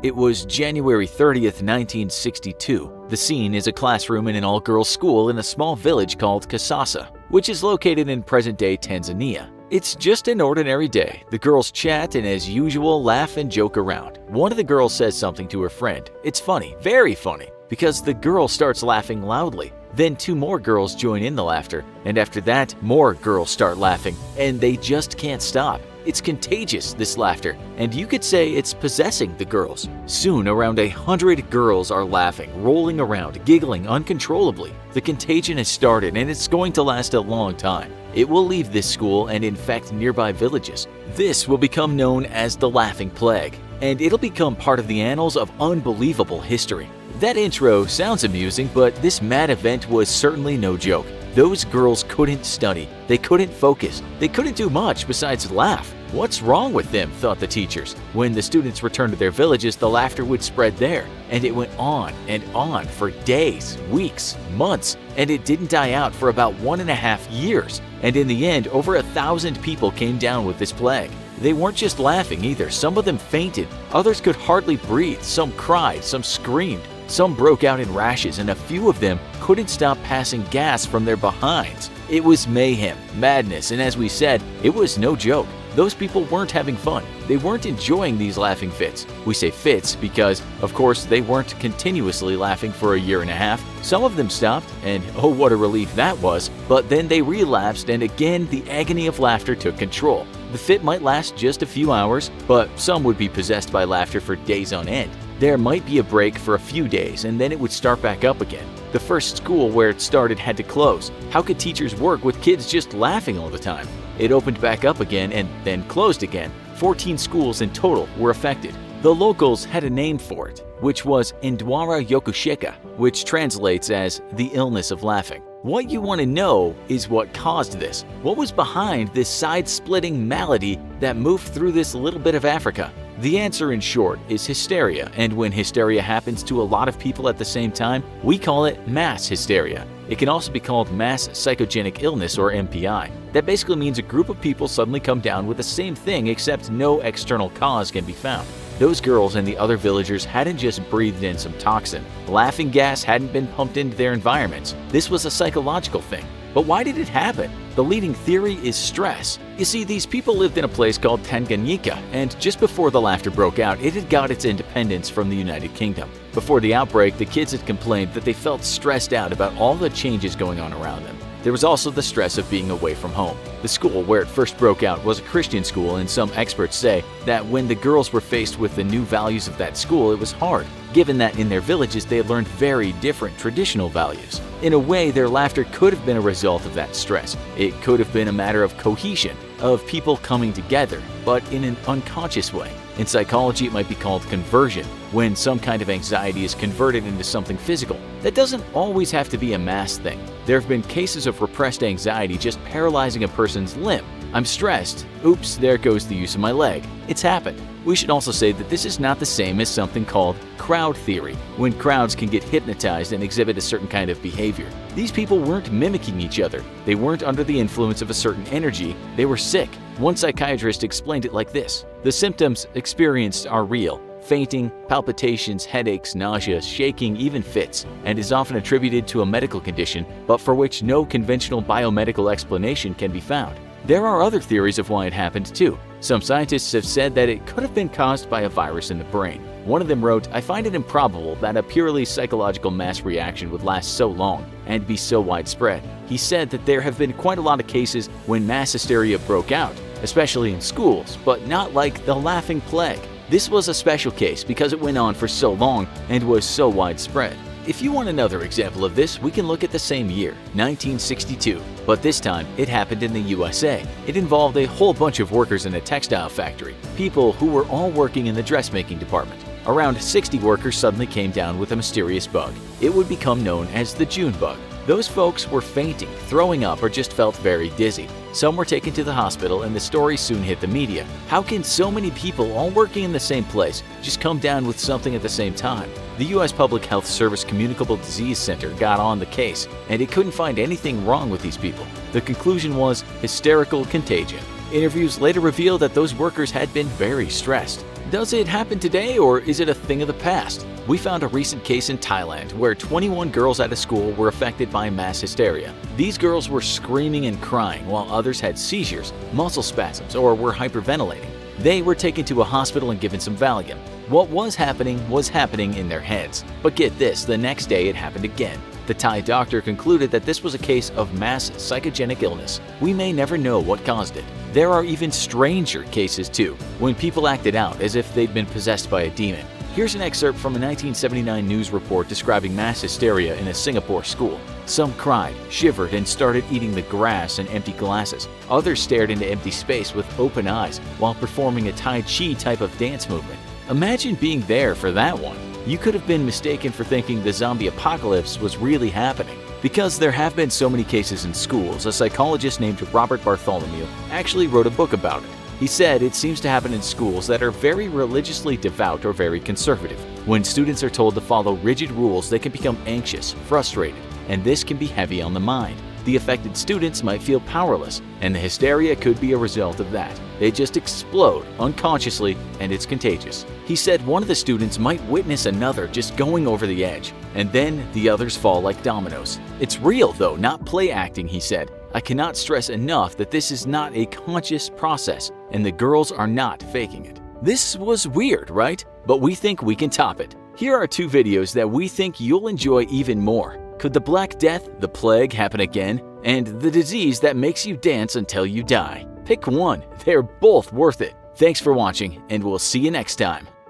It was January 30th, 1962. The scene is a classroom in an all-girls school in a small village called Kasasa, which is located in present-day Tanzania. It's just an ordinary day. The girls chat and, as usual, laugh and joke around. One of the girls says something to her friend. It's funny, very funny, because the girl starts laughing loudly. Then two more girls join in the laughter, and after that, more girls start laughing, and they just can't stop. It's contagious, this laughter, and you could say it's possessing the girls. Soon, around 100 girls are laughing, rolling around, giggling uncontrollably. The contagion has started, and it's going to last a long time. It will leave this school and infect nearby villages. This will become known as the Laughing Plague, and it'll become part of the annals of unbelievable history. That intro sounds amusing, but this mad event was certainly no joke. Those girls couldn't study, they couldn't focus, they couldn't do much besides laugh. What's wrong with them, thought the teachers. When the students returned to their villages, the laughter would spread there, and it went on and on for days, weeks, months, and it didn't die out for about 1.5 years. And in the end, over 1,000 people came down with this plague. They weren't just laughing either. Some of them fainted, others could hardly breathe, some cried, some screamed. Some broke out in rashes, and a few of them couldn't stop passing gas from their behinds. It was mayhem, madness, and as we said, it was no joke. Those people weren't having fun. They weren't enjoying these laughing fits. We say fits because, of course, they weren't continuously laughing for 1.5 years. Some of them stopped, and oh, what a relief that was. But then they relapsed, and again, the agony of laughter took control. The fit might last just a few hours, but some would be possessed by laughter for days on end. There might be a break for a few days, and then it would start back up again. The first school where it started had to close. How could teachers work with kids just laughing all the time? It opened back up again and then closed again. 14 schools in total were affected. The locals had a name for it, which was Indwara Yokusheka, which translates as the illness of laughing. What you want to know is what caused this. What was behind this side-splitting malady that moved through this little bit of Africa? The answer, in short, is hysteria, and when hysteria happens to a lot of people at the same time, we call it mass hysteria. It can also be called mass psychogenic illness, or MPI. That basically means a group of people suddenly come down with the same thing, except no external cause can be found. Those girls and the other villagers hadn't just breathed in some toxin. Laughing gas hadn't been pumped into their environments. This was a psychological thing. But why did it happen? The leading theory is stress. You see, these people lived in a place called Tanganyika, and just before the laughter broke out, it had got its independence from the United Kingdom. Before the outbreak, the kids had complained that they felt stressed out about all the changes going on around them. There was also the stress of being away from home. The school where it first broke out was a Christian school, and some experts say that when the girls were faced with the new values of that school, it was hard, given that in their villages they had learned very different traditional values. In a way, their laughter could have been a result of that stress. It could have been a matter of cohesion, of people coming together, but in an unconscious way. In psychology, it might be called conversion, when some kind of anxiety is converted into something physical. That doesn't always have to be a mass thing. There have been cases of repressed anxiety just paralyzing a person's limb. I'm stressed. Oops, there goes the use of my leg. It's happened. We should also say that this is not the same as something called crowd theory, when crowds can get hypnotized and exhibit a certain kind of behavior. These people weren't mimicking each other. They weren't under the influence of a certain energy. They were sick. One psychiatrist explained it like this: the symptoms experienced are real. Fainting, palpitations, headaches, nausea, shaking, even fits, and is often attributed to a medical condition, but for which no conventional biomedical explanation can be found. There are other theories of why it happened too. Some scientists have said that it could have been caused by a virus in the brain. One of them wrote, "I find it improbable that a purely psychological mass reaction would last so long and be so widespread." He said that there have been quite a lot of cases when mass hysteria broke out, especially in schools, but not like the Laughing Plague. This was a special case because it went on for so long and was so widespread. If you want another example of this, we can look at the same year, 1962, but this time it happened in the USA. It involved a whole bunch of workers in a textile factory, people who were all working in the dressmaking department. Around 60 workers suddenly came down with a mysterious bug. It would become known as the June bug. Those folks were fainting, throwing up, or just felt very dizzy. Some were taken to the hospital, and the story soon hit the media. How can so many people all working in the same place just come down with something at the same time? The U.S. Public Health Service Communicable Disease Center got on the case, and it couldn't find anything wrong with these people. The conclusion was hysterical contagion. Interviews later revealed that those workers had been very stressed. Does it happen today, or is it a thing of the past? We found a recent case in Thailand where 21 girls at a school were affected by mass hysteria. These girls were screaming and crying while others had seizures, muscle spasms, or were hyperventilating. They were taken to a hospital and given some Valium. What was happening in their heads. But get this, the next day it happened again. The Thai doctor concluded that this was a case of mass psychogenic illness. We may never know what caused it. There are even stranger cases too, when people acted out as if they'd been possessed by a demon. Here's an excerpt from a 1979 news report describing mass hysteria in a Singapore school. Some cried, shivered, and started eating the grass and empty glasses. Others stared into empty space with open eyes while performing a Tai Chi type of dance movement. Imagine being there for that one. You could have been mistaken for thinking the zombie apocalypse was really happening. Because there have been so many cases in schools, a psychologist named Robert Bartholomew actually wrote a book about it. He said it seems to happen in schools that are very religiously devout or very conservative. When students are told to follow rigid rules, they can become anxious, frustrated, and this can be heavy on the mind. The affected students might feel powerless, and the hysteria could be a result of that. They just explode unconsciously, and it's contagious. He said one of the students might witness another just going over the edge, and then the others fall like dominoes. It's real though, not play acting, he said. I cannot stress enough that this is not a conscious process, and the girls are not faking it. This was weird, right? But we think we can top it. Here are 2 videos that we think you'll enjoy even more. Could the Black Death, the plague, happen again? And the disease that makes you dance until you die. Pick one. They're both worth it. Thanks for watching, and we'll see you next time.